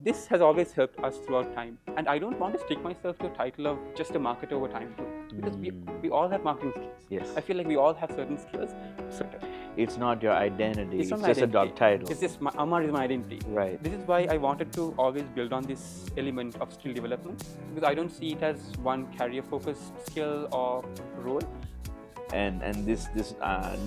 This has always helped us throughout time. And I don't want to stick myself to a title of just a marketer over time too. Because we all have marketing skills. Yes. I feel like we all have certain skills. It's not your identity. It's not my just identity. a job title. It's just Ammar is my identity. Right. This is why I wanted to always build on this element of skill development, because I don't see it as one career focused skill or role. And this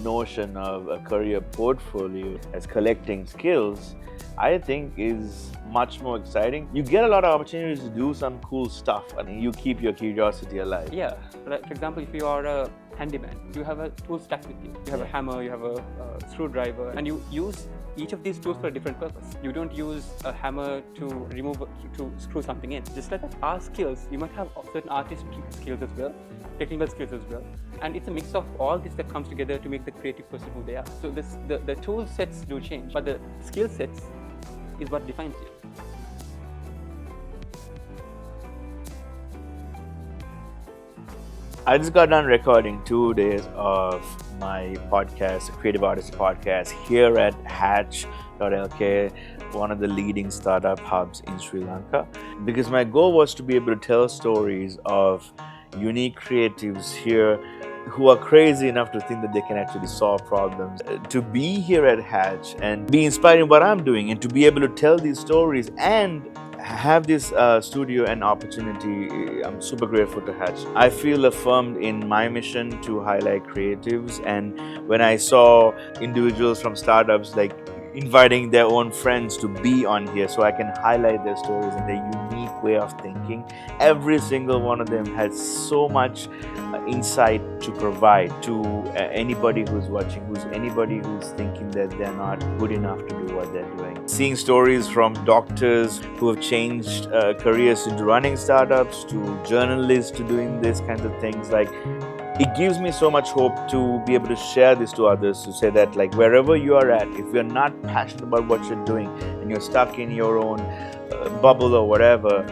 notion of a career portfolio as collecting skills, I think is much more exciting. You get a lot of opportunities to do some cool stuff and you keep your curiosity alive. Yeah, like, for example, if you are a handyman, you have a tool stack with you. You have a hammer, you have a screwdriver, and you use each of these tools for a different purpose. You don't use a hammer to screw something in. Just like that, our skills, you might have certain artistic skills as well, technical skills as well, and it's a mix of all this that comes together to make the creative person who they are. So the tool sets do change, but the skill sets is what defines you. I just got done recording 2 days of my podcast, the Creative Odyssey podcast, here at Hatch.lk, one of the leading startup hubs in Sri Lanka, because my goal was to be able to tell stories of unique creatives here who are crazy enough to think that they can actually solve problems. To be here at Hatch and be inspired in what I'm doing and to be able to tell these stories and have this studio and opportunity, I'm super grateful to Hatch. I feel affirmed in my mission to highlight creatives, and when I saw individuals from startups like inviting their own friends to be on here so I can highlight their stories and their unique way of thinking, every single one of them has so much insight to provide to anybody who's watching, anybody who's thinking that they're not good enough to do what they're doing. Seeing stories from doctors who have changed careers into running startups, to journalists, to doing these kinds of things, like, it gives me so much hope to be able to share this to others, to say that, like, wherever you are at, if you're not passionate about what you're doing and you're stuck in your own bubble or whatever,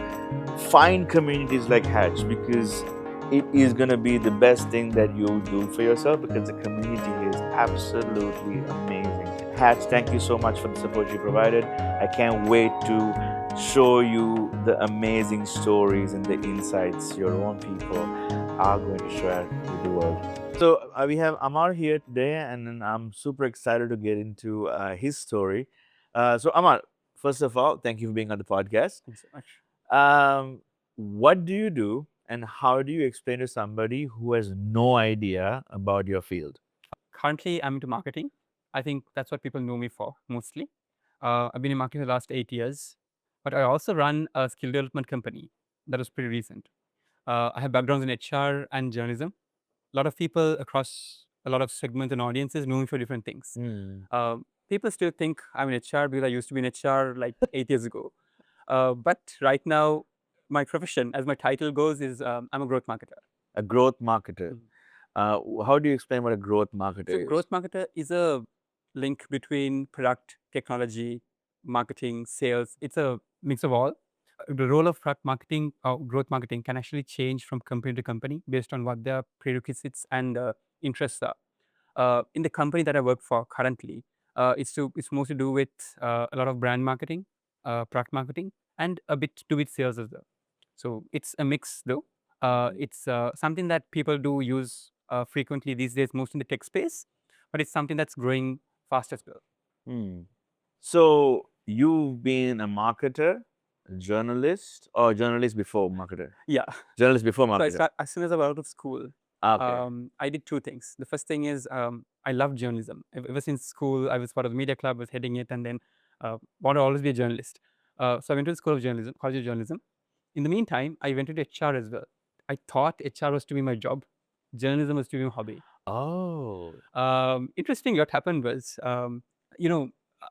find communities like Hatch, because it is going to be the best thing that you'll do for yourself, because the community here is absolutely amazing. Hatch, thank you so much for the support you provided. I can't wait to show you the amazing stories and the insights your own people are going to share with the world. So we have Ammar here today, and I'm super excited to get into his story. So Ammar, first of all, thank you for being on the podcast. Thanks so much. What do you do, and how do you explain to somebody who has no idea about your field? Currently, I'm into marketing. I think that's what people know me for mostly. I've been in marketing for the last 8 years, but I also run a skill development company that was pretty recent. I have backgrounds in HR and journalism. A lot of people across a lot of segments and audiences know me for different things. People still think I'm in HR because I used to be in HR like 8 years ago. But right now, my profession, as my title goes, is I'm a growth marketer. A growth marketer. How do you explain what a growth marketer is? Growth marketer is a link between product, technology, marketing, sales. It's a mix of all. The role of product marketing or growth marketing can actually change from company to company based on what their prerequisites and interests are. In the company that I work for currently, it's mostly to do with a lot of brand marketing, product marketing, and a bit to do with sales as well. So it's a mix though. It's something that people do use frequently these days, most in the tech space, but it's something that's growing fast as well. So you've been a marketer, a journalist, or journalist before marketer? Yeah. Journalist before marketer. So as soon as I was out of school, Okay. I did two things. The first thing is I love journalism. Ever since school, I was part of the media club, was heading it, and then wanted to always be a journalist. So I went to the school of journalism, college of journalism. In the meantime, I went into HR as well. I thought HR was to be my job. Journalism was to be my hobby. Oh. Interesting. What happened was, I'm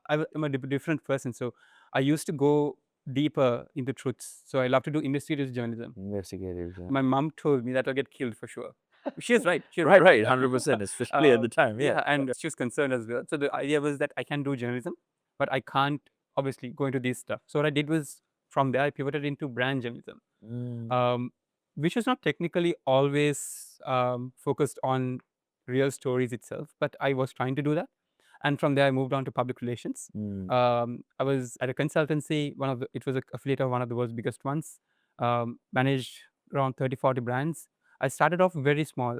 a different person. So I used to go deeper into truths. So I love to do investigative journalism. Investigative. My mom told me that I'll get killed for sure. She is right. She is Right, 100%, especially at the time. Yeah, and she was concerned as well. So the idea was that I can do journalism, but I can't obviously go into this stuff. So what I did was, from there I pivoted into brand journalism, which was not technically always focused on real stories itself, but I was trying to do that. And from there, I moved on to public relations. I was at a consultancy, it was an affiliate of one of the world's biggest ones, managed around 30, 40 brands. I started off very small.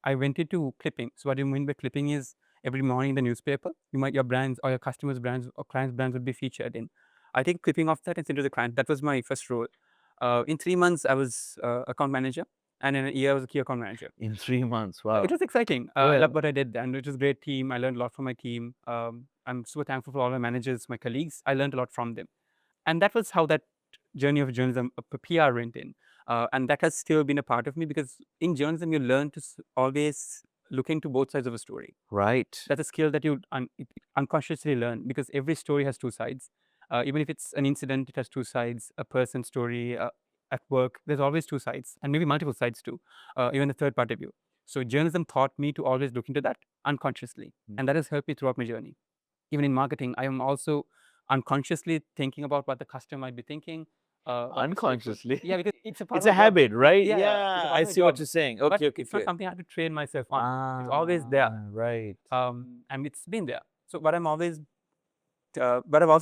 I went into clipping. So what do you mean by clipping is every morning in the newspaper, your brands or your customers' brands or clients' brands would be featured in. I take clipping off that and send to the client. That was my first role. In 3 months, I was account manager, and in a year, I was a key account manager. In 3 months, wow. It was exciting. I love what I did, and it was a great team. I learned a lot from my team. I'm super thankful for all my managers, my colleagues. I learned a lot from them, and that was how that journey of journalism, PR, went in, and that has still been a part of me because in journalism you learn to always look into both sides of a story. Right. That's a skill that you unconsciously learn because every story has two sides. Even if it's an incident, it has two sides. A person's story at work, there's always two sides, and maybe multiple sides too, even the third party view. So journalism taught me to always look into that unconsciously, and that has helped me throughout my journey. Even in marketing, I am also unconsciously thinking about what the customer might be thinking. Unconsciously? Yeah, because it's a part It's of a my job. habit, right? Yeah, Yeah, it's a part I of my see what job. you're saying. But Okay, okay, it's not okay. something I had to train myself on. It's always there. Right. And it's been there. So what I've also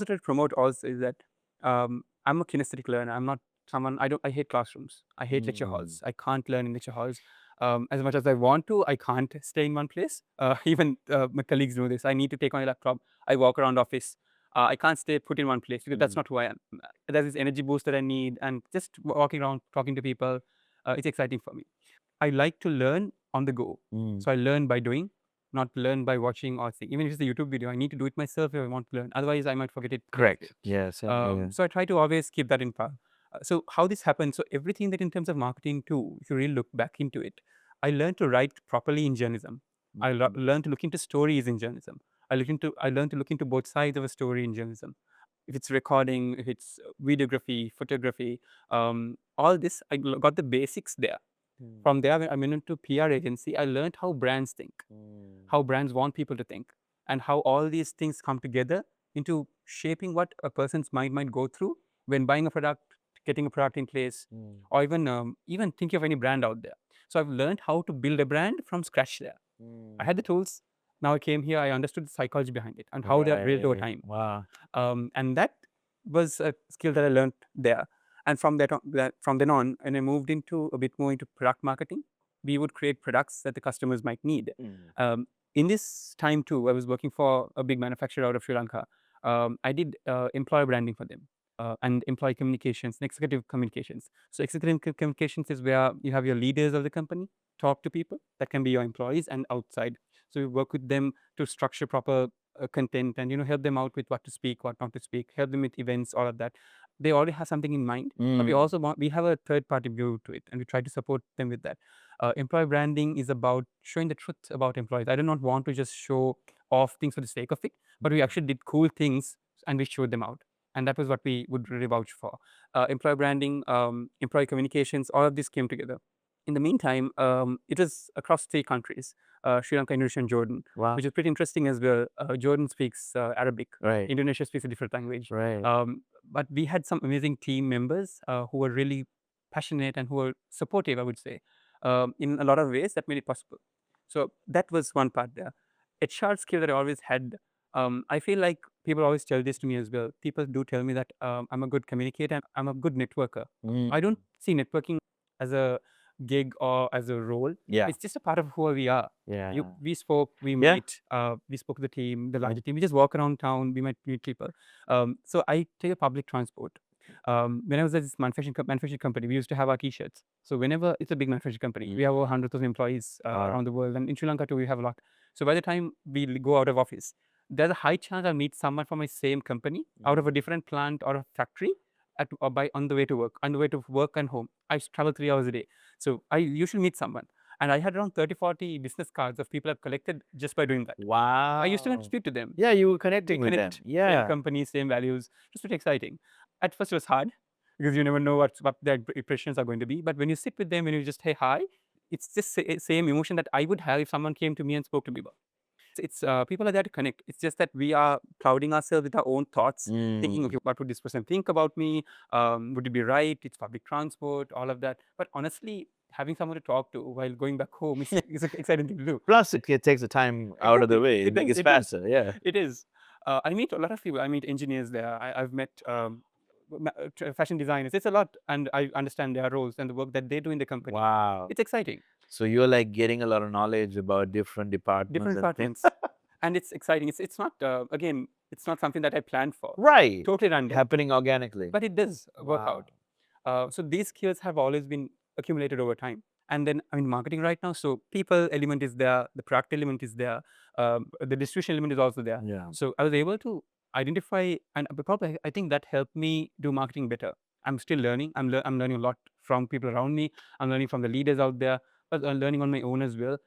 tried to promote also is that I'm a kinesthetic learner. I'm not someone, I hate classrooms. I hate lecture halls. I can't learn in lecture halls. As much as I want to, I can't stay in one place. Even my colleagues know this. I need to take on a laptop. I walk around office. I can't stay put in one place because that's not who I am. There's this energy boost that I need, and just walking around, talking to people, it's exciting for me. I like to learn on the go. So I learn by doing, not learn by watching or seeing. Even if it's a YouTube video, I need to do it myself if I want to learn. Otherwise, I might forget it. Correct. Yes. Yeah. So I try to always keep that in power. So how this happens, so everything that in terms of marketing too, if you really look back into it, I learned to write properly in journalism. I learned to look into stories in journalism. I learned to look into both sides of a story in journalism. If it's recording, if it's videography, photography, all this, got the basics there. From there, when I went into PR agency, I learned how brands think, how brands want people to think, and how all these things come together into shaping what a person's mind might go through when buying a product, getting a product in place, or even thinking of any brand out there. So I've learned how to build a brand from scratch there. I had the tools. Now I came here, I understood the psychology behind it and how they're built over time. Wow. And that was a skill that I learned there. And from then on, and I moved into a bit more into product marketing, we would create products that the customers might need. In this time too, I was working for a big manufacturer out of Sri Lanka. I did employer branding for them and employee communications and executive communications. So executive communications is where you have your leaders of the company talk to people. That can be your employees and outside. So you work with them to structure proper content and help them out with what to speak, what not to speak, help them with events, all of that. They already have something in mind, but we have a third party view to it, and we try to support them with that. Employee branding is about showing the truth about employees. I do not want to just show off things for the sake of it, but we actually did cool things and we showed them out. And that was what we would really vouch for. Employee branding, employee communications, all of this came together. In the meantime, it was across 3 countries, Sri Lanka, Indonesia, and Jordan, Wow. which is pretty interesting as well. Jordan speaks Arabic. Right. Indonesia speaks a different language. Right. But we had some amazing team members who were really passionate and who were supportive, I would say, in a lot of ways that made it possible. So that was one part there. HR skill that I always had. I feel like people always tell this to me as well. People do tell me that I'm a good communicator and I'm a good networker. I don't see networking as a gig or as a role. Yeah. It's just a part of who we are. Yeah. We spoke, we Yeah. meet, we spoke to the team, the larger team. We just walk around town, we might meet people. So I take a public transport. When I was at this manufacturing company, we used to have our t-shirts. So whenever it's a big manufacturing company, we have over 100,000 employees around the world. And in Sri Lanka too, we have a lot. So by the time we go out of office, there's a high chance I'll meet someone from my same company out of a different plant or a factory on the way to work and home. I travel 3 hours a day. So I usually meet someone. And I had around 30, 40 business cards of people I've collected just by doing that. Wow. I used to not speak to them. Yeah, you were connecting We with them. connect, Yeah. Same company, same values. Just pretty exciting. At first it was hard because you never know what their impressions are going to be. But when you sit with them and you just say hi, it's just same emotion that I would have if someone came to me and spoke to me about. It's people are there to connect. It's just that we are clouding ourselves with our own thoughts, thinking, okay, what would this person think about me? Would it be right? It's public transport, all of that. But honestly, having someone to talk to while going back home is an exciting thing to do. Plus, it takes the time out of the way. It does, It's it does. faster. Yeah. It is. I meet a lot of people. I meet engineers there. I've met fashion designers. It's a lot, and I understand their roles and the work that they do in the company. Wow. It's exciting. So you're like getting a lot of knowledge about different departments. Different and things. departments, and it's exciting. It's not again. It's not something that I planned for. Right. Totally random. Happening organically. But it does work Wow. out. So these skills have always been accumulated over time. And then I'm in marketing right now, so people element is there, the product element is there, the distribution element is also there. Yeah. So I was able to identify, and probably I think that helped me do marketing better. I'm still learning. I'm learning a lot from people around me. I'm learning from the leaders out there, but I'm learning on my own as well.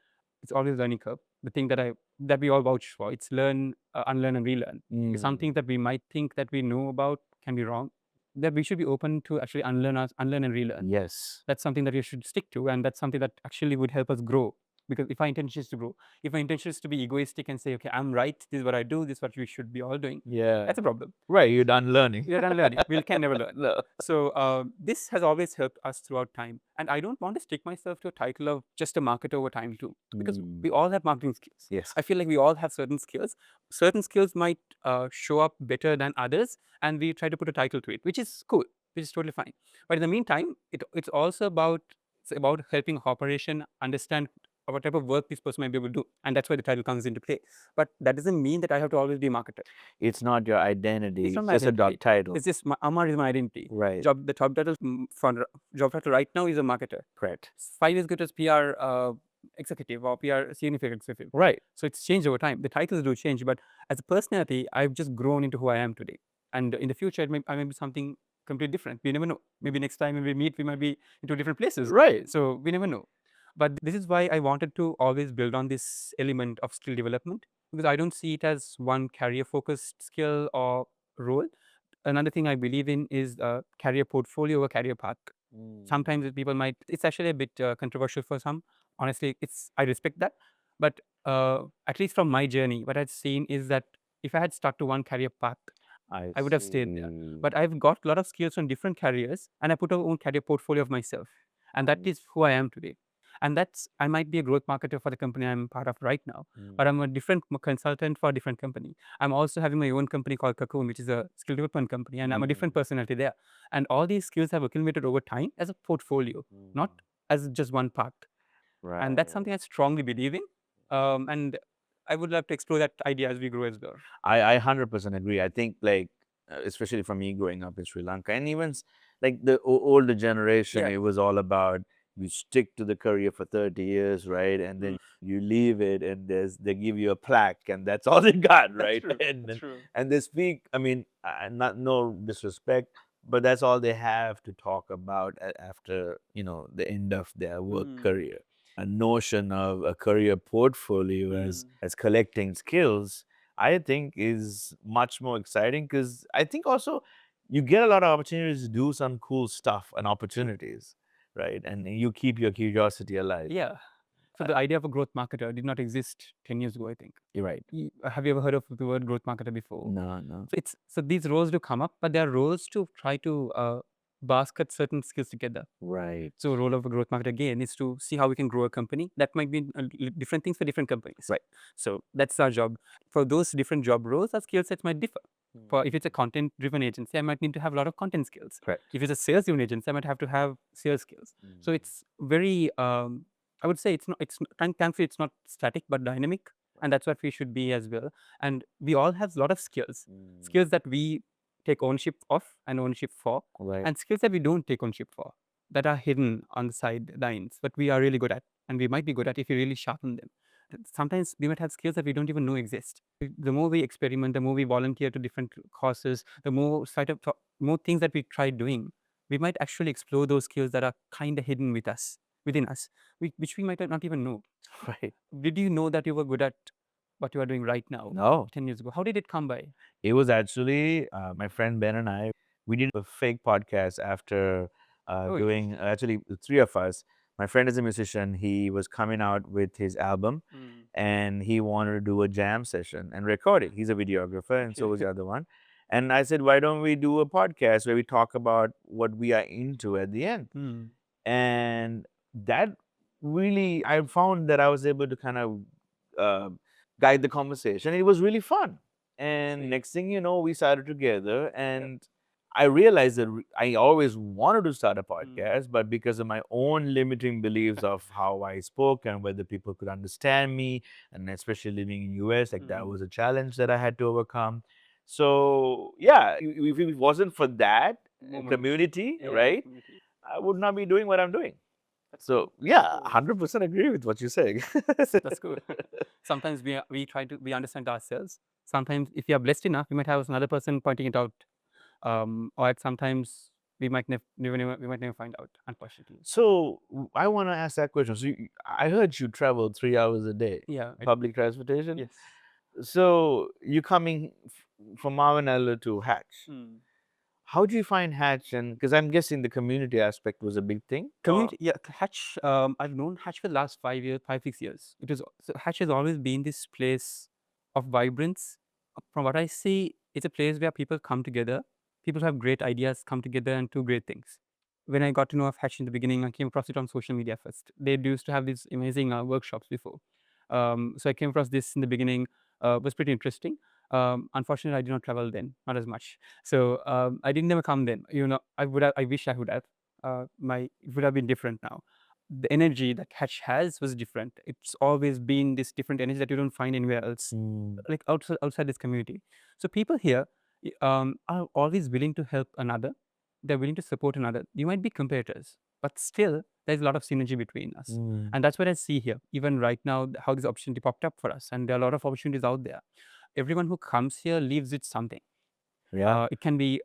It's always learning curve. The thing that we all vouch for, it's learn, unlearn, and relearn. Some things that we might think that we know about can be wrong. That we should be open to actually unlearn and relearn. Yes. That's something that we should stick to, and that's something that actually would help us grow. Because if our intention is to grow, if our intention is to be egoistic and say, okay, I'm right, this is what I do, this is what we should be all doing, Yeah. that's a problem. Right. You're done learning. We're done learning. We can never learn. No. So this has always helped us throughout time. And I don't want to stick myself to a title of just a marketer over time too, because we all have marketing skills. Yes. I feel like we all have certain skills. Certain skills might show up better than others, and we try to put a title to it, which is cool, which is totally fine. But in the meantime, it's also about helping operation understand what type of work this person might be able to do, and that's why the title comes into play. But that doesn't mean that I have to always be a marketer. It's not your identity. It's not my just identity. a job title. It's just Ammar is my identity. Right. The job title for job title right now is a marketer. Correct. 5 years ago it was PR executive or PR senior executive. Right. So it's changed over time. The titles do change, but as a personality, I've just grown into who I am today. And in the future, I may be something completely different. We never know. Maybe next time when we meet, we might be into different places. Right. So we never know. But this is why I wanted to always build on this element of skill development, because I don't see it as one career-focused skill or role. Another thing I believe in is career portfolio or career path. Sometimes people might, it's actually a bit controversial for some. Honestly, I respect that. But at least from my journey, what I've seen is that if I had stuck to one career path, I would have stayed there. But I've got a lot of skills from different careers, and I put a own career portfolio of myself. And that is who I am today. And I might be a growth marketer for the company I'm part of right now, but I'm a different consultant for a different company. I'm also having my own company called Cocoon, which is a skill development company, and I'm a different personality there. And all these skills have accumulated over time as a portfolio, not as just one part. Right. And that's something I strongly believe in. And I would love to explore that idea as we grow as well. I 100% agree. I think like, especially for me growing up in Sri Lanka, and even like the older generation, it was all about you stick to the career for 30 years, right? And then you leave it, and they give you a plaque, and that's all they got, right? That's true. And they speak, I mean, no disrespect, but that's all they have to talk about after, the end of their work career. A notion of a career portfolio as collecting skills, I think is much more exciting, because I think also you get a lot of opportunities to do some cool stuff and opportunities, right? And you keep your curiosity alive. Yeah. So the idea of a growth marketer did not exist 10 years ago, I think. You're right. Have you ever heard of the word growth marketer before? No. So these roles do come up, but there are roles to try to basket certain skills together. Right. So role of a growth marketer again is to see how we can grow a company. That might be different things for different companies. Right. So that's our job. For those different job roles, our skill sets might differ. For if it's a content-driven agency, I might need to have a lot of content skills. Correct. If it's a sales-driven agency, I might have to have sales skills. So it's very, I would say thankfully it's not static but dynamic, and that's what we should be as well. And we all have a lot of skills that we take ownership of and ownership for, and skills that we don't take ownership for, that are hidden on the sidelines, but we are really good at, and we might be good at if we really sharpen them. Sometimes we might have skills that we don't even know exist. The more we experiment, the more we volunteer to different causes, the more things that we try doing, we might actually explore those skills that are kind of hidden within us, which we might not even know. Right. Did you know that you were good at what you are doing right now? No. 10 years ago. How did it come by? It was actually my friend Ben and I, we did a fake podcast after doing, actually the three of us. My friend is a musician. He was coming out with his album, and he wanted to do a jam session and record it. He's a videographer, and so was the other one. And I said, why don't we do a podcast where we talk about what we are into at the end? And that really, I found that I was able to kind of guide the conversation. It was really fun. And next thing you know, we started together, and I realized that I always wanted to start a podcast, but because of my own limiting beliefs of how I spoke and whether people could understand me, and especially living in US, like that was a challenge that I had to overcome. So yeah, if it wasn't for that community, right, I would not be doing what I'm doing. So yeah, 100% agree with what you're saying. That's cool. Sometimes we understand ourselves. Sometimes if you are blessed enough, we might have another person pointing it out. Or sometimes we might never find out, unfortunately. So I want to ask that question. So I heard you travel 3 hours a day. Yeah. Public transportation. Yes. So you're coming from Mavanella to Hatch. How do you find Hatch? And because I'm guessing the community aspect was a big thing. Community, yeah, Hatch. I've known Hatch for the last 5, 6 years. Hatch has always been this place of vibrance. From what I see, it's a place where people come together. People who have great ideas come together and do great things. When I got to know of Hatch in the beginning, I came across it on social media first. They used to have these amazing workshops before. So I came across this in the beginning. Was pretty interesting. Unfortunately, I did not travel then, not as much. So I didn't never come then. I wish I would have. It would have been different now. The energy that Hatch has was different. It's always been this different energy that you don't find anywhere else, like outside this community. So people here are always willing to help another. They're willing to support another. You might be competitors, but still there's a lot of synergy between us. And that's what I see here. Even right now, how this opportunity popped up for us, and there are a lot of opportunities out there. Everyone who comes here leaves with something. Yeah. It can be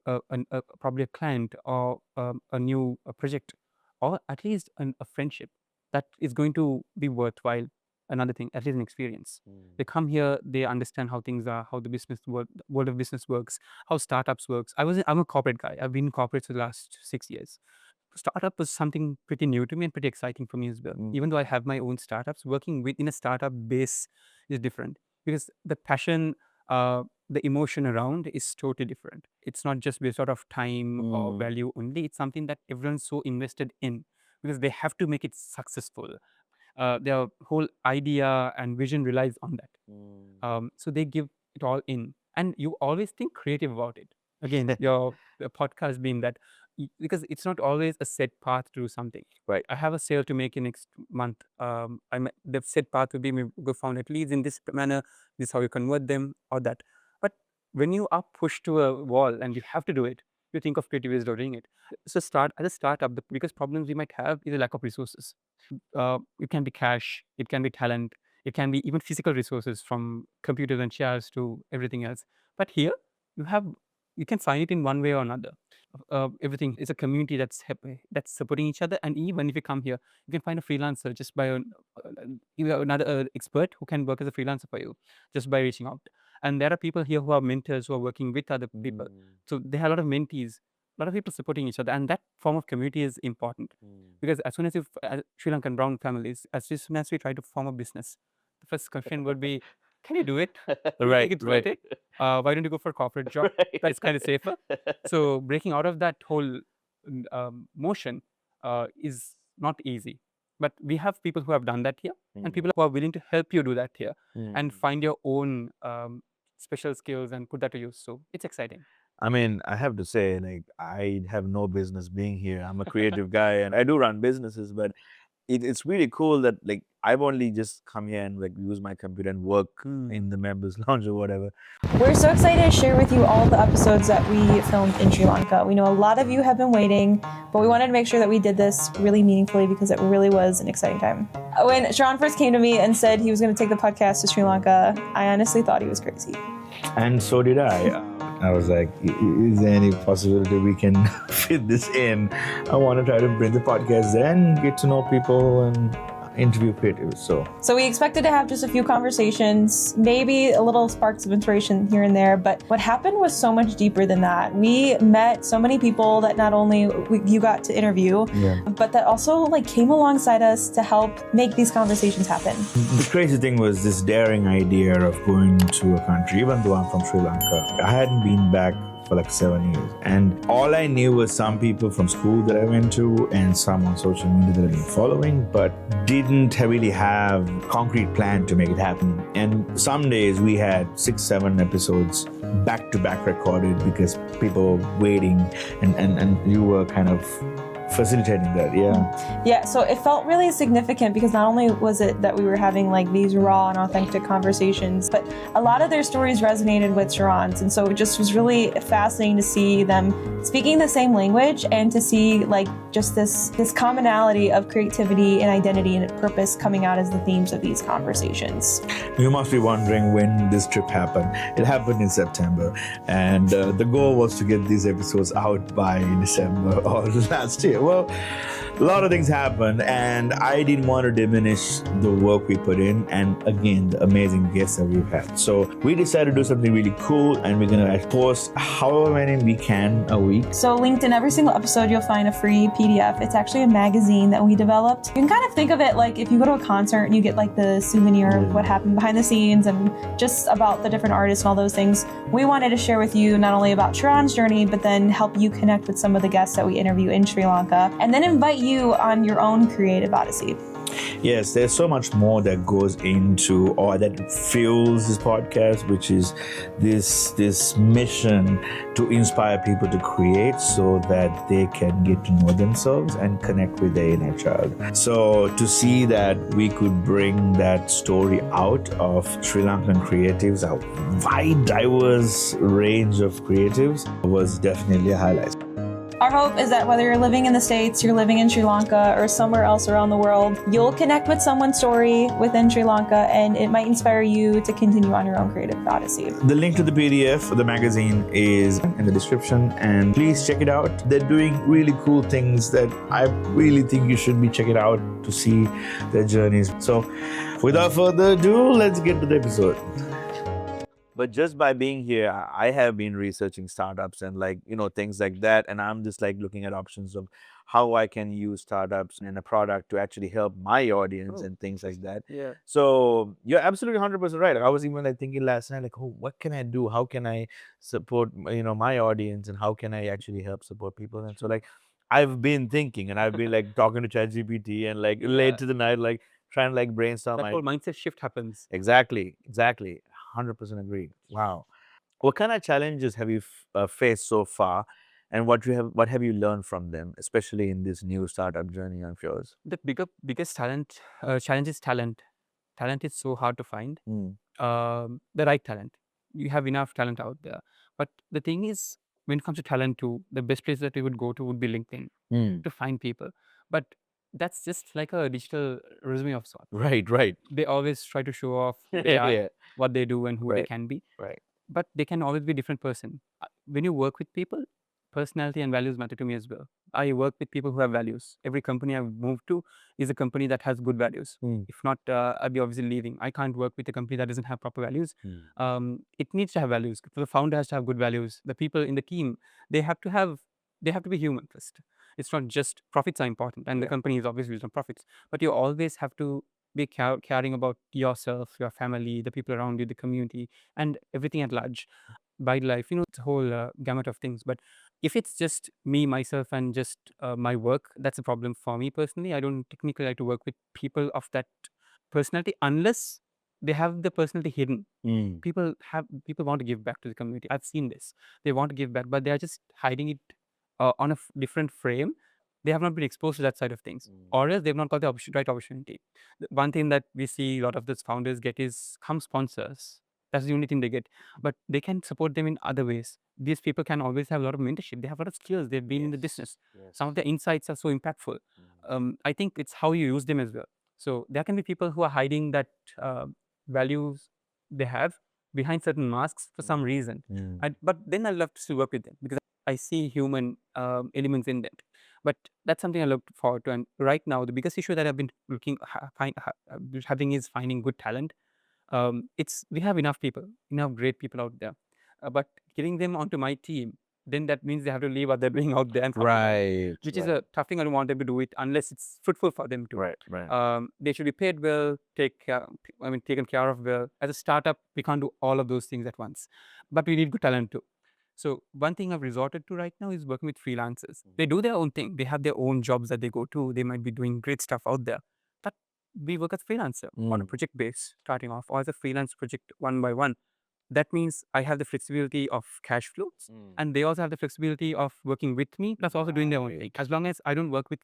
probably a client or a new project, or at least a friendship that is going to be worthwhile. Another thing, at least an experience. They come here, they understand how things are, how the world of business works, how startups works. I'm a corporate guy. I've been in corporate for the last 6 years. Startup was something pretty new to me and pretty exciting for me as well. Even though I have my own startups, working within a startup base is different because the passion, the emotion around is totally different. It's not just based out of time or value only. It's something that everyone's so invested in because they have to make it successful. Their whole idea and vision relies on that. So they give it all in, and you always think creative about it. Again, your podcast being that because it's not always a set path to do something. Right. I have a sale to make in next month. The set path would be maybe go found at least in this manner. This is how you convert them or that. But when you are pushed to a wall and you have to do it, you think of creative ways of doing it. So as a startup, the biggest problems we might have is a lack of resources. It can be cash, it can be talent, it can be even physical resources from computers and chairs to everything else. But here you can find it in one way or another. Everything is a community that's supporting each other, and even if you come here, you can find a freelancer just by another expert who can work as a freelancer for you just by reaching out. And there are people here who are mentors who are working with other people. So they have a lot of mentees, a lot of people supporting each other, and that form of community is important because as soon as Sri Lankan brown families, as soon as we try to form a business, the first question would be, can you do it? Right, It's right. worth it. Why don't you go for a corporate job? That's kind of safer. So breaking out of that whole motion is not easy. But we have people who have done that here, and people who are willing to help you do that here and find your own special skills and put that to use. So it's exciting. I mean, I have to say, like, I have no business being here. I'm a creative guy and I do run businesses, but it's really cool that, like, I've only just come here and, like, use my computer and work in the members lounge or whatever. We're so excited to share with you all the episodes that we filmed in Sri Lanka. We know a lot of you have been waiting, but we wanted to make sure that we did this really meaningfully because it really was an exciting time. When Sharon first came to me and said he was going to take the podcast to Sri Lanka, I honestly thought he was crazy. And so did I. I was like, is there any possibility we can fit this in? I want to try to bring the podcast there and get to know people and interview creatives. So we expected to have just a few conversations, maybe a little sparks of inspiration here and there, but what happened was so much deeper than that. We met so many people that not only you got to interview, but that also like came alongside us to help make these conversations happen. The crazy thing was this daring idea of going to a country, even though I'm from Sri Lanka. I hadn't been back for like 7 years. And all I knew was some people from school that I went to and some on social media that I've been following, but didn't really have a concrete plan to make it happen. And some days we had 6-7 episodes back to back recorded because people were waiting and you were kind of facilitating that. Yeah, so it felt really significant because not only was it that we were having like these raw and authentic conversations, but a lot of their stories resonated with Sharon's, and so it just was really fascinating to see them speaking the same language and to see like just this commonality of creativity and identity and purpose coming out as the themes of these conversations. You must be wondering when this trip happened. It happened in September, and the goal was to get these episodes out by December or last year. Well, a lot of things happened, and I didn't want to diminish the work we put in, and again, the amazing guests that we've had. So we decided to do something really cool, and we're going to post however many we can a week. So linked in every single episode, you'll find a free PDF. It's actually a magazine that we developed. You can kind of think of it like if you go to a concert and you get like the souvenir of what happened behind the scenes and just about the different artists and all those things. We wanted to share with you not only about Sharon's journey, but then help you connect with some of the guests that we interview in Sri Lanka, and then invite you on your own creative odyssey. Yes, there's so much more that goes into or that fuels this podcast, which is this mission to inspire people to create so that they can get to know themselves and connect with their inner child. So to see that we could bring that story out of Sri Lankan creatives, a wide, diverse range of creatives, was definitely a highlight. Our hope is that whether you're living in the States, you're living in Sri Lanka, or somewhere else around the world, you'll connect with someone's story within Sri Lanka, and it might inspire you to continue on your own creative odyssey. The link to the PDF of the magazine is in the description, and please check it out. They're doing really cool things that I really think you should be checking out to see their journeys. So without further ado, let's get to the episode. But just by being here, I have been researching startups and things like that. And I'm just looking at options of how I can use startups and a product to actually help my audience and things like that. Yeah. So you're absolutely 100% right. I was even thinking last night, what can I do? How can I support, my audience, and how can I actually help support people? And so I've been thinking, and I've been talking to ChatGPT and late to the night, trying to brainstorm. That whole mindset shift happens. Exactly. 100% agree. Wow. What kind of challenges have you faced so far, and what have you learned from them, especially in this new startup journey of yours? The biggest challenge is talent. Talent is so hard to find. The right talent. You have enough talent out there, but the thing is, when it comes to talent too, the best place that we would go to would be LinkedIn to find people. But that's just like a digital resume of sorts. Right. They always try to show off what they do and who they can be. Right. But they can always be a different person. When you work with people, personality and values matter to me as well. I work with people who have values. Every company I've moved to is a company that has good values. If not, I'll be obviously leaving. I can't work with a company that doesn't have proper values. It needs to have values. The founder has to have good values. The people in the team, they have to be human first. It's not just profits are important, and the company is obviously based on profits. But you always have to be caring about yourself, your family, the people around you, the community, and everything at large. By life, it's a whole gamut of things. But if it's just me, myself, and just my work, that's a problem for me personally. I don't technically like to work with people of that personality unless they have the personality hidden. People want to give back to the community. I've seen this. They want to give back, but they are just hiding it on a different frame. They have not been exposed to that side of things, or else they've not got the right opportunity. One thing that we see a lot of these founders get is come sponsors. That's the only thing they get, but they can support them in other ways. These people can always have a lot of mentorship. They have a lot of skills. They've been in the business. Some of their insights are so impactful. I think it's how you use them as well. So there can be people who are hiding that values they have behind certain masks for some reason. But then I love to still work with them because I see human elements in them. But that's something I look forward to. And right now, the biggest issue that I've been having is finding good talent. We have enough great people out there, but getting them onto my team, then that means they have to leave what they're doing out there and which is a tough thing. I don't want them to do it unless it's fruitful for them to. Right. They should be paid well, taken care of well. As a startup, we can't do all of those things at once, but we need good talent too. So one thing I've resorted to right now is working with freelancers. They do their own thing. They have their own jobs that they go to. They might be doing great stuff out there. But we work as freelancer on a project base, starting off, or as a freelance project one by one. That means I have the flexibility of cash flows, and they also have the flexibility of working with me, plus also doing their own thing. As long as I don't work with,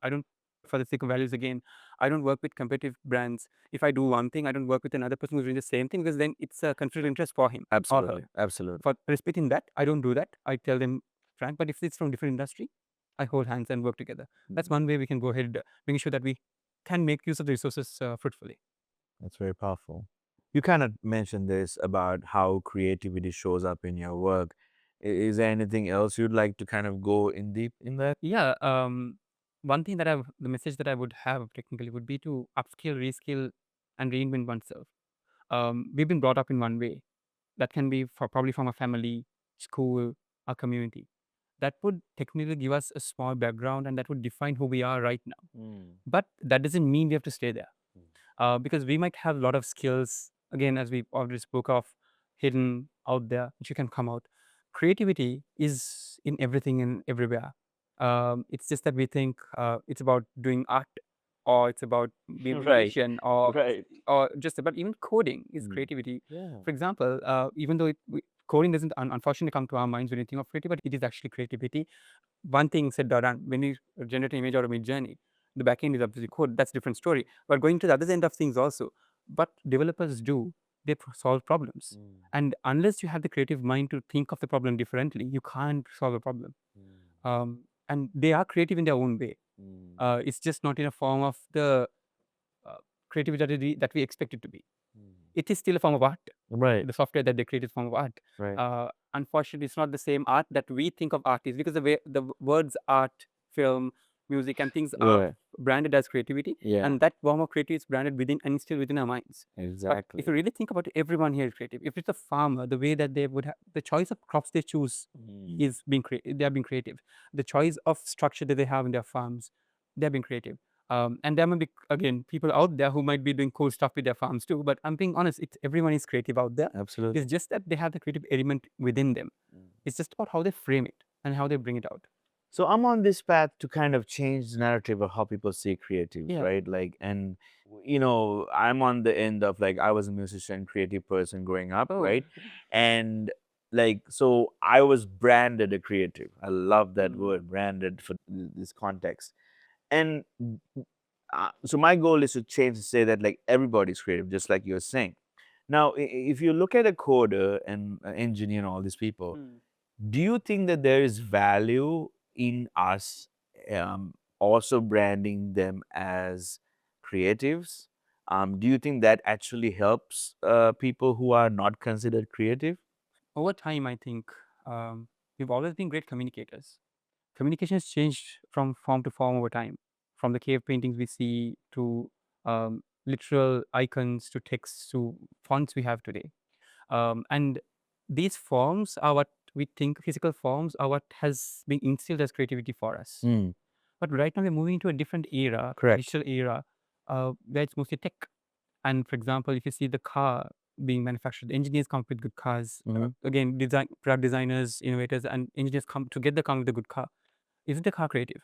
I don't, for the sake of values again, I don't work with competitive brands. If I do one thing, I don't work with another person who's doing the same thing, because then it's a conflict of interest for him or her. Absolutely. For respecting that, I don't do that. I tell them frank. But if it's from different industry, I hold hands and work together. That's one way we can go ahead, making sure that we can make use of the resources fruitfully. That's very powerful. You kind of mentioned this about how creativity shows up in your work. Is there anything else you'd like to kind of go in deep in that? Yeah. One thing that the message that I would have technically would be to upskill, reskill, and reinvent oneself. We've been brought up in one way. That can be probably from a family, school, a community. That would technically give us a small background, and that would define who we are right now. But that doesn't mean we have to stay there. Because we might have a lot of skills, again, as we already spoke of, hidden out there, which you can come out. Creativity is in everything and everywhere. It's just that we think it's about doing art, or it's about being a Right. musician, or Right. just about even coding is creativity. Yeah. For example, even though coding doesn't unfortunately come to our minds when you think of creativity, but it is actually creativity. One thing said done, when you generate an image out of Mid-Journey, the backend is obviously code. That's a different story. But going to the other end of things also, what developers do, they solve problems. And unless you have the creative mind to think of the problem differently, you can't solve a problem. And they are creative in their own way. It's just not in a form of the creativity that we expect it to be. It is still a form of art. Right. The software that they create is a form of art. Right. Unfortunately, it's not the same art that we think of art is, because the way the words art, film, music, and things are Right. branded as creativity, Yeah. and that form of creativity is branded within and still within our minds. But Exactly. if you really think about it, everyone here is creative. If it's a farmer, the way that they would have the choice of crops they choose is being they are being creative. The choice of structure that they have in their farms, they're being creative. And there might be, again, people out there who might be doing cool stuff with their farms too. But I'm being honest, everyone is creative out there. Absolutely. It's just that they have the creative element within them. It's just about how they frame it and how they bring it out. So I'm on this path to kind of change the narrative of how people see creative, Yeah. right? Like, and I'm on the end of, like, I was a musician, creative person growing up, Oh. right? And like, so I was branded a creative. I love that word, branded, for this context. And so my goal is to change and say that, like, everybody's creative, just like you're saying. Now, if you look at a coder and an engineer and all these people, do you think that there is value in us also branding them as creatives? Do you think that actually helps people who are not considered creative? Over time, I think we've always been great communicators. Communication has changed from form to form over time, from the cave paintings we see to literal icons to text to fonts we have today. And these forms are what we think, physical forms are what has been instilled as creativity for us. But right now we're moving into a different era, Correct. digital era, where it's mostly tech. And for example, if you see the car being manufactured, the engineers come up with good cars. Again, product designers, innovators, and engineers come together, come with a good car. Isn't the car creative?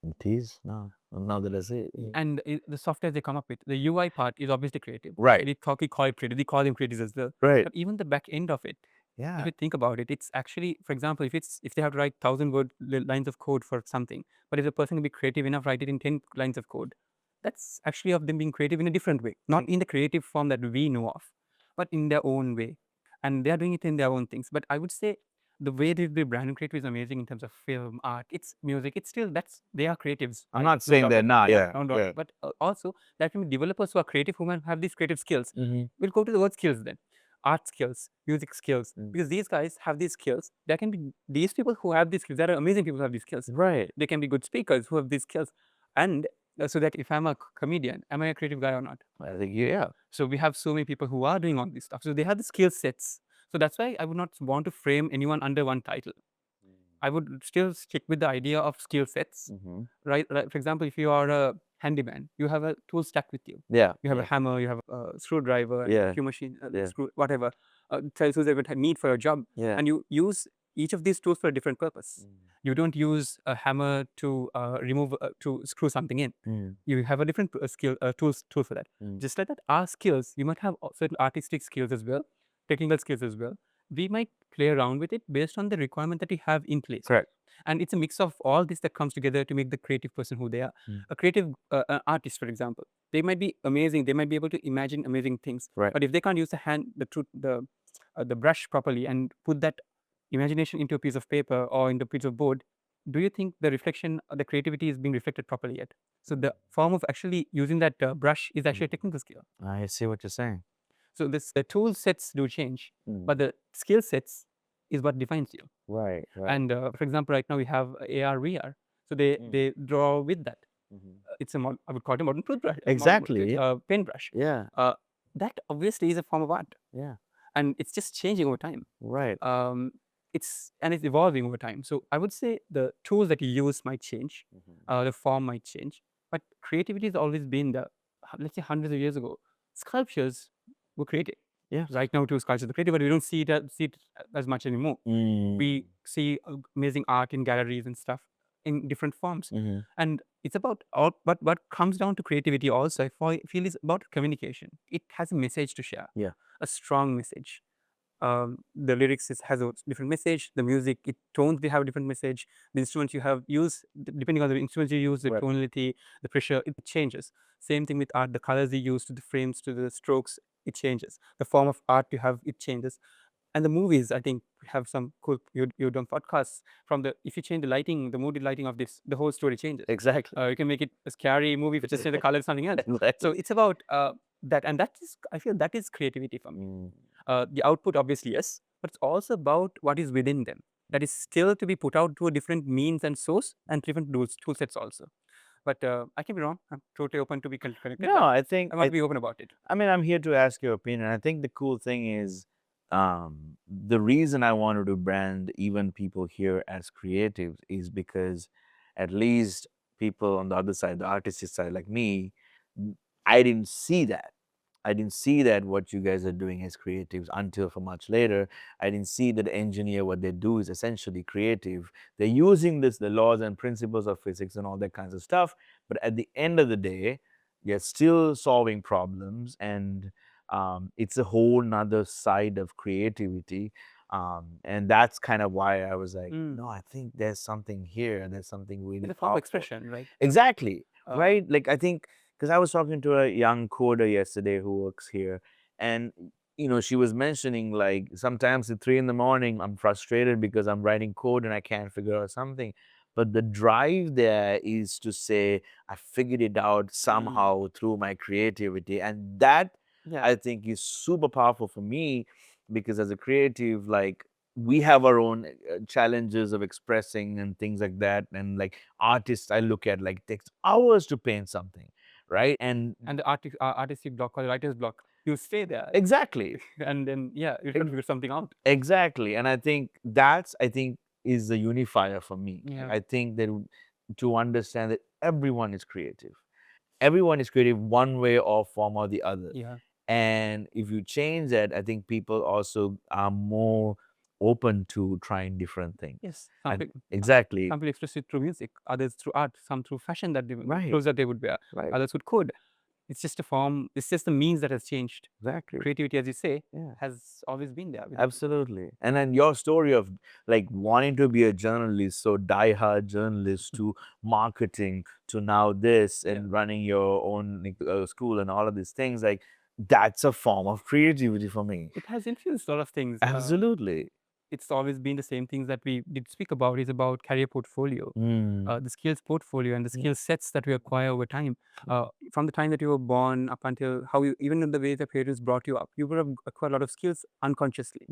It is now. Now that I say it. And the software they come up with, the UI part is obviously creative. Right. We call it creative. We call them creatives as well. Right. But even the back end of it, Yeah. if you think about it, it's actually, for example, if they have to write 1,000 lines of code for something, but if the person can be creative enough, write it in 10 lines of code, that's actually of them being creative in a different way, not in the creative form that we know of, but in their own way. And they're doing it in their own things. But I would say the way they brand creative is amazing in terms of film, art, it's music, it's still, they are creatives. I'm not saying they're not. Yeah. No, Yeah. But also, there can be developers who are creative who might have these creative skills. Mhm. We'll go to the word skills then. Art skills, music skills, Mm. because these guys have these skills. There can be these people who have these skills. There are amazing people who have these skills. Right. They can be good speakers who have these skills. And so that if I'm a comedian, am I a creative guy or not? I think yeah. So we have so many people who are doing all this stuff. So they have the skill sets. So that's why I would not want to frame anyone under one title. I would still stick with the idea of skill sets, right? For example, if you are a handyman, you have a tool stack with you. Yeah. You have a hammer, you have a screwdriver, Yeah. a few machine, Yeah. screw, whatever, tools that you would need for your job. Yeah. And you use each of these tools for a different purpose. You don't use a hammer to remove to screw something in. You have a different tool for that. Just like that, our skills, you might have certain artistic skills as well, technical skills as well. We might play around with it based on the requirement that we have in place. Correct. And it's a mix of all this that comes together to make the creative person who they are. A creative artist, for example, they might be amazing. They might be able to imagine amazing things. Right. But if they can't use the brush properly and put that imagination into a piece of paper or into a piece of board, do you think the reflection, the creativity is being reflected properly yet? So the form of actually using that brush is actually a technical skill. I see what you're saying. So the tool sets do change, but the skill sets is what defines you. Right. And for example, right now we have AR, VR. So they draw with that. It's I would call it a modern toothbrush. Exactly. Paintbrush. Yeah. That obviously is a form of art. Yeah. And it's just changing over time. Right. It's evolving over time. So I would say the tools that you use might change, the form might change, but creativity has always been let's say hundreds of years ago, sculptures were created. Yeah. Right now, too, sculptures are created, but we don't see it as much anymore. We see amazing art in galleries and stuff in different forms, and it's about all. But what comes down to creativity also, I feel, is about communication. It has a message to share. Yeah. A strong message. The lyrics has a different message. The music, tones, they have a different message. The instruments you have used, depending on the instruments you use, the tonality, the pressure, it changes. Same thing with art. The colors you use, to the frames, to the strokes, it changes. The form of art you have, it changes. And the movies, I think, have some cool. You've done podcasts if you change the lighting, the mood lighting of this, the whole story changes. Exactly. You can make it a scary movie, but just say the color is something else. Exactly. So it's about that, and I feel that is creativity for me. The output, obviously, yes, but it's also about what is within them. That is still to be put out to a different means and source and different tool sets also. But I can be wrong. I'm totally open to be connected. No, I think I want to be open about it. I mean, I'm here to ask your opinion. I think the cool thing is the reason I wanted to brand even people here as creatives is because at least people on the other side, the artistic side like me, I didn't see that. I didn't see that what you guys are doing as creatives until for much later. I didn't see that engineer, what they do is essentially creative. They're using the laws and principles of physics and all that kinds of stuff. But at the end of the day, you're still solving problems, and it's a whole nother side of creativity. And that's kind of why I was like, no, I think there's something here. There's something really It's a form of powerful. expression, right? Exactly. Right? Like, I think, because I was talking to a young coder yesterday who works here, and she was mentioning, like, sometimes at 3 in the morning, I'm frustrated because I'm writing code and I can't figure out something. But the drive there is to say, I figured it out somehow through my creativity. And that, I think, is super powerful for me, because as a creative, like, we have our own challenges of expressing and things like that. And like artists, I look at, like, takes hours to paint something, right? And the artistic block or writer's block, you stay there. Exactly. And then, you can figure something out. Exactly. And I think is the unifier for me. Yeah. I think that to understand that everyone is creative. Everyone is creative one way or form or the other. Yeah. And if you change that, I think people also are more open to trying different things. Yes. Exactly. Some people express it through music, others through art, some through fashion Right. clothes that they would wear, Right. others would code. It's just a form. It's just the means that has changed. Exactly. Creativity, as you say, Yeah. has always been there. Absolutely. And then your story of, like, wanting to be a journalist, so diehard journalist, to marketing, to now this, and running your own school and all of these things, like, that's a form of creativity for me. It has influenced a lot of things. Absolutely. It's always been the same things that we did speak about. Is about career portfolio, the skills portfolio, and the skill sets that we acquire over time. From the time that you were born up until even in the way the parents brought you up, you would have acquired a lot of skills unconsciously.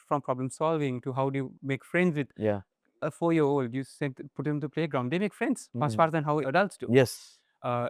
From problem solving to how do you make friends with a 4-year-old. You put them to the playground. They make friends much faster than how adults do. Yes.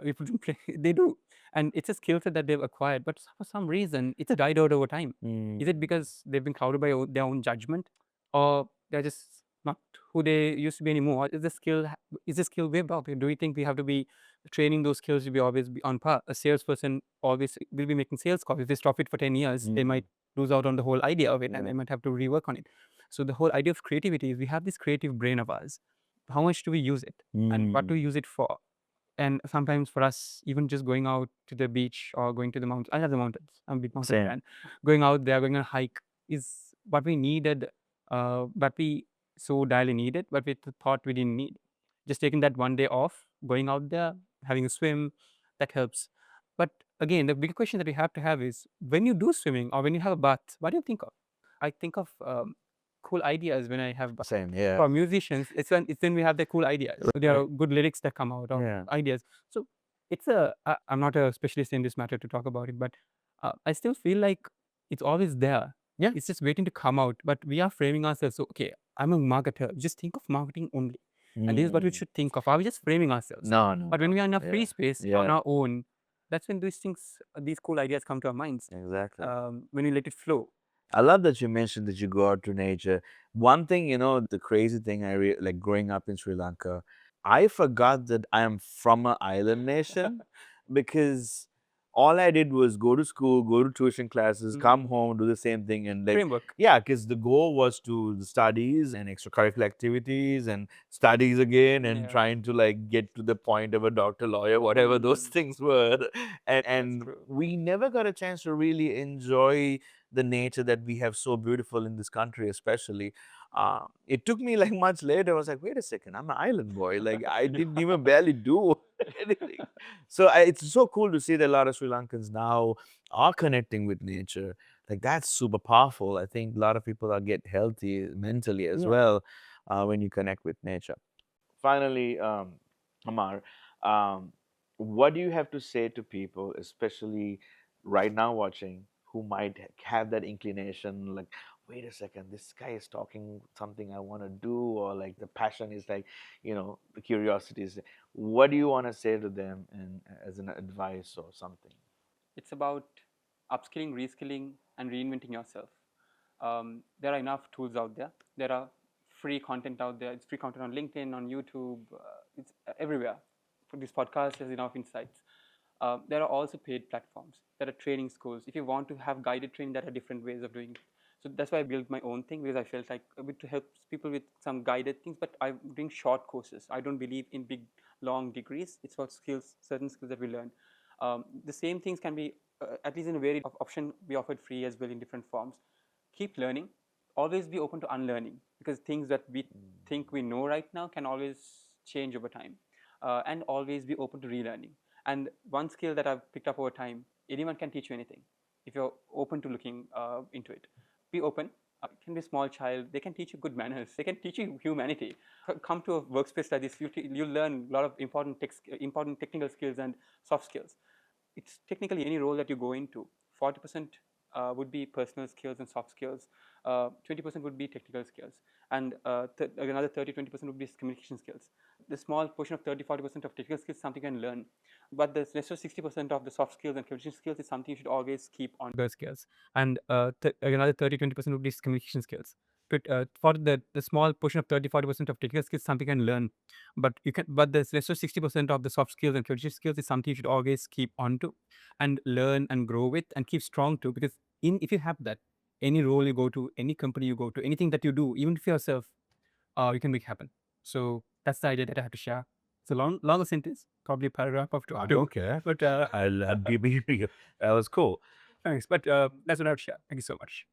We put them play, they do. And it's a skill set that they've acquired, but for some reason, it's died out over time. Is it because they've been clouded by their own judgment, or they're just not who they used to be anymore? Is the skill way back? Do you think we have to be training those skills to be always be on par? A salesperson always will be making sales calls. If they stop it for 10 years, they might lose out on the whole idea of it, and they might have to rework on it. So the whole idea of creativity is we have this creative brain of ours. How much do we use it, and what do we use it for? And sometimes for us, even just going out to the beach or going to the mountains, I love the mountains. I'm a big mountain Same. fan. Going out there, going on a hike is what we needed, what we so direly needed, but we thought we didn't need. Just taking that one day off, going out there, having a swim, that helps. But again, the big question that we have to have is when you do swimming or when you have a bath, what do you think of? I think of cool ideas when I have bath. Same, yeah. For musicians, it's when we have the cool ideas. There are good lyrics that come out of Yeah. ideas. So it's I'm not a specialist in this matter to talk about it, but I still feel like it's always there. Yeah. It's just waiting to come out. But we are framing ourselves. So, okay, I'm a marketer. Just think of marketing only. And this is what we should think of. Are we just framing ourselves? No, no. But when no. we are in a Yeah. free space on Yeah. our own, that's when these things, these cool ideas come to our minds. Exactly. When we let it flow. I love that you mentioned that you go out to nature. One thing, the crazy thing like growing up in Sri Lanka, I forgot that I am from an island nation because all I did was go to school, go to tuition classes, come home, do the same thing, and like Framework. yeah, because the goal was to the studies and extracurricular activities and studies again and Yeah. trying to like get to the point of a doctor, lawyer, whatever those things were. And true. we never got a chance to really enjoy the nature that we have so beautiful in this country, especially. It took me like much later. I was like, wait a second, I'm an island boy. Like I didn't even barely do anything. So it's so cool to see that a lot of Sri Lankans now are connecting with nature. Like that's super powerful. I think a lot of people are get healthy mentally as well when you connect with nature. Finally, Ammar, what do you have to say to people, especially right now watching, who might have that inclination, like, wait a second, this guy is talking something I want to do, or like the passion is like, the curiosity is. What do you want to say to them, and as an advice or something? It's about upskilling, reskilling, and reinventing yourself. There are enough tools out there. There are free content out there. It's free content on LinkedIn, on YouTube. It's everywhere. For this podcast, there's enough insights. There are also paid platforms. There are training schools. If you want to have guided training, there are different ways of doing it. So that's why I built my own thing, because I felt like a bit to help people with some guided things, but I'm doing short courses. I don't believe in big, long degrees. It's about skills, certain skills that we learn. The same things can be, at least in a very option, we offered free as well in different forms. Keep learning. Always be open to unlearning, because things that we think we know right now can always change over time. And always be open to relearning. And one skill that I've picked up over time, anyone can teach you anything if you're open to looking into it. Be open. It can be a small child. They can teach you good manners. They can teach you humanity. Come to a workspace like this. You'll learn a lot of important technical skills and soft skills. It's technically any role that you go into. 40% would be personal skills and soft skills. 20% would be technical skills. And another 30-20% would be communication skills. The small portion of 30-40% of technical skills is something you can learn. But the rest of 60% of the soft skills and communication skills is something you should always keep on those skills. And another 30-20% would be communication skills. But for the small portion of 30-40% of technical skills, something you can learn. But the rest of 60% of the soft skills and communication skills is something you should always keep on to and learn and grow with and keep strong to. Because if you have that, any role you go to, any company you go to, anything that you do, even for yourself, you can make it happen. So that's the idea that I have to share. It's a longer sentence, probably a paragraph of two. I don't care, but I'll give you. That was cool. Thanks, but that's what I have to share. Thank you so much.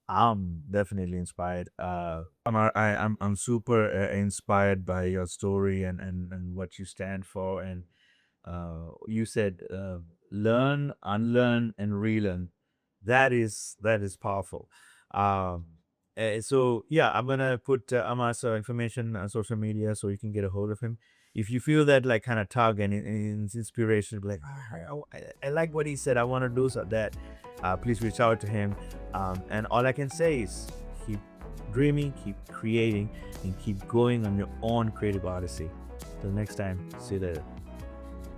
I'm definitely inspired. I'm super inspired by your story and what you stand for. And you said learn, unlearn, and relearn. That is powerful. So yeah, I'm gonna put Ammar's information on social media so you can get a hold of him. If you feel that like kind of tug and inspiration, be like, I like what he said, I want to do that. Please reach out to him. And all I can say is keep dreaming, keep creating, and keep going on your own creative odyssey. Till next time, see you later.